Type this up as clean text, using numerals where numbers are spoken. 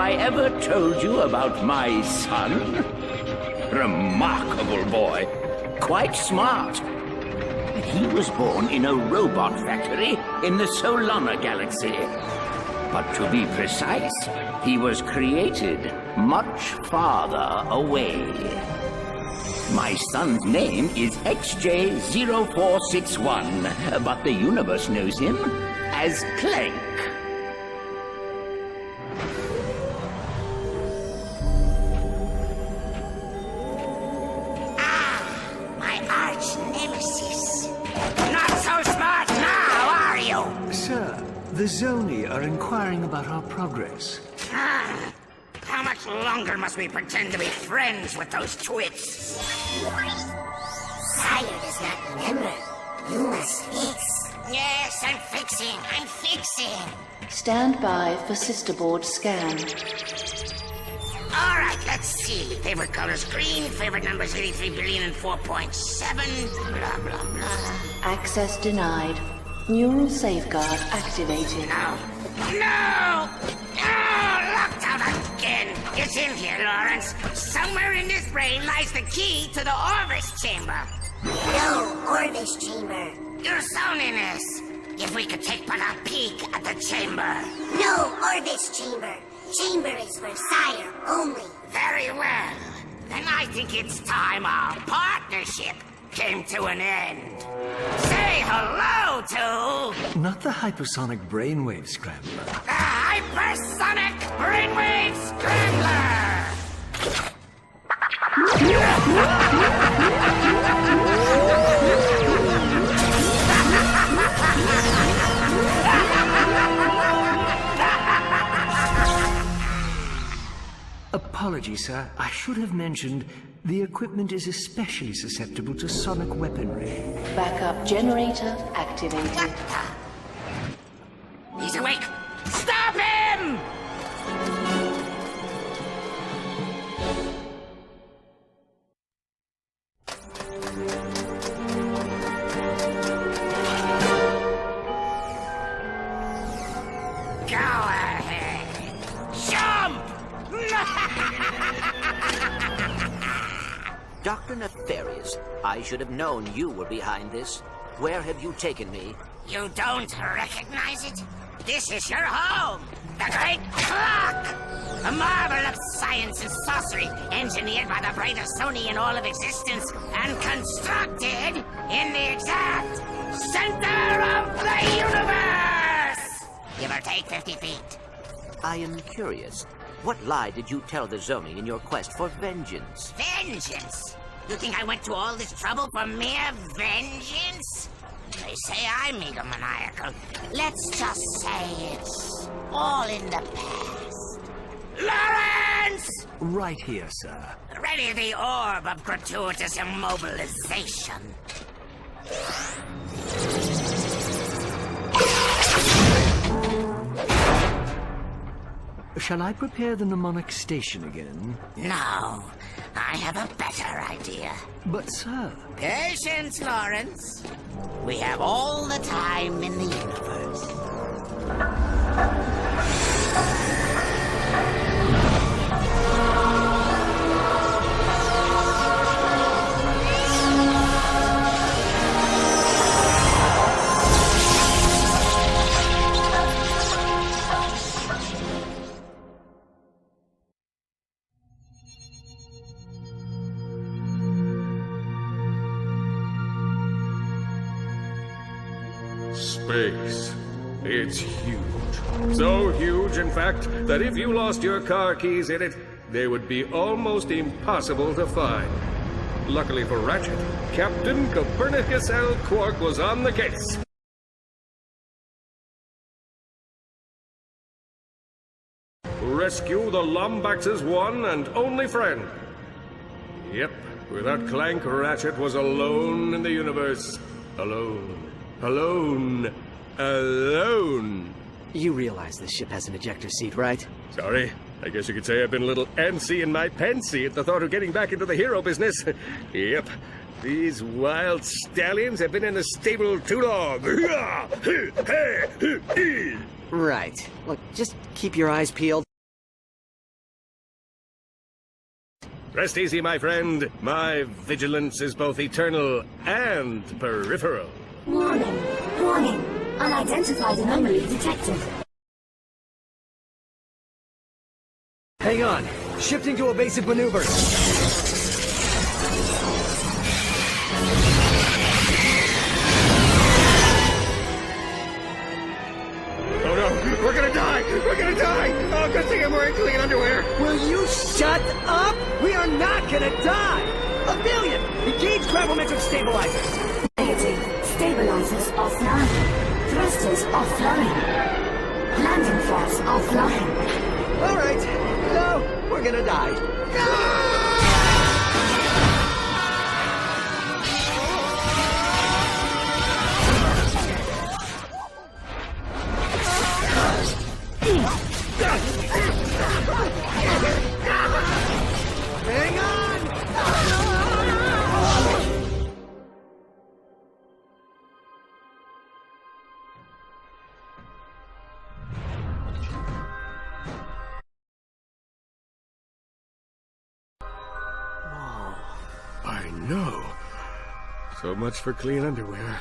I ever told you about my son? Remarkable boy. Quite smart. He was born in a robot factory in the Solana galaxy. But to be precise, he was created much farther away. My son's name is XJ0461, but the universe knows him as Clank. My arch nemesis. Not so smart now, are you? Sir, the Zoni are inquiring about our progress. How much longer must we pretend to be friends with those twits? Sire does not remember. You must fix. Yes, I'm fixing. Stand by for sister board scan. All right, let's see. Favorite color's green, favorite number's 83 billion and 4.7, blah, blah, blah. Access denied. Neural safeguard activated. No! Oh, locked out again! It's in here, Lawrence. Somewhere in this brain lies the key to the Orbis chamber. No Orbis chamber. Your Zoniness. If we could take but a peek at the chamber. No Orbis chamber. Chamber is for Sire only. Very well. Then I think it's time our partnership came to an end. Say hello to... Not the hypersonic brainwave scrambler. The Hypersonic Brainwave Scrambler! Apologies, sir. I should have mentioned the equipment is especially susceptible to sonic weaponry. Backup generator activated. What the? He's awake! Stop him! Go ahead. Jump! Dr. Nefarious, I should have known you were behind this. Where have you taken me? You don't recognize it? This is your home! The Great Clock! A marvel of science and sorcery, engineered by the brightest Sony in all of existence, and constructed in the exact center of the universe! Give or take 50 feet. I am curious. What lie did you tell the Zoni in your quest for vengeance? Vengeance? You think I went to all this trouble for mere vengeance? They say I'm egomaniacal. Let's just say it's all in the past. Lawrence! Right here, sir. Ready the orb of gratuitous immobilization. Shall I prepare the mnemonic station again? No, I have a better idea. But, sir... Patience, Lawrence. We have all the time in the universe. Space. It's huge. So huge, in fact, that if you lost your car keys in it, they would be almost impossible to find. Luckily for Ratchet, Captain Copernicus L. Quark was on the case. Rescue the Lombax's one and only friend. Yep, without Clank, Ratchet was alone in the universe. Alone. Alone. Alone. You realize this ship has an ejector seat, right? Sorry. I guess you could say I've been a little antsy in my pantsy at the thought of getting back into the hero business. Yep. These wild stallions have been in the stable too long. Right. Look, just keep your eyes peeled. Rest easy, my friend. My vigilance is both eternal and peripheral. Warning. Warning. Unidentified anomaly detected. Hang on. Shifting to evasive maneuver. Oh no, we're gonna die! We're gonna die! Oh, good thing I'm wearing clean underwear! Will you shut up? We are not gonna die! A billion! Engage gravimetric stabilizers! Negative. Stabilizers offline. Thrusters offline. Landing flaps offline. Alright. No, we're gonna die. Hang on! I know. So much for clean underwear.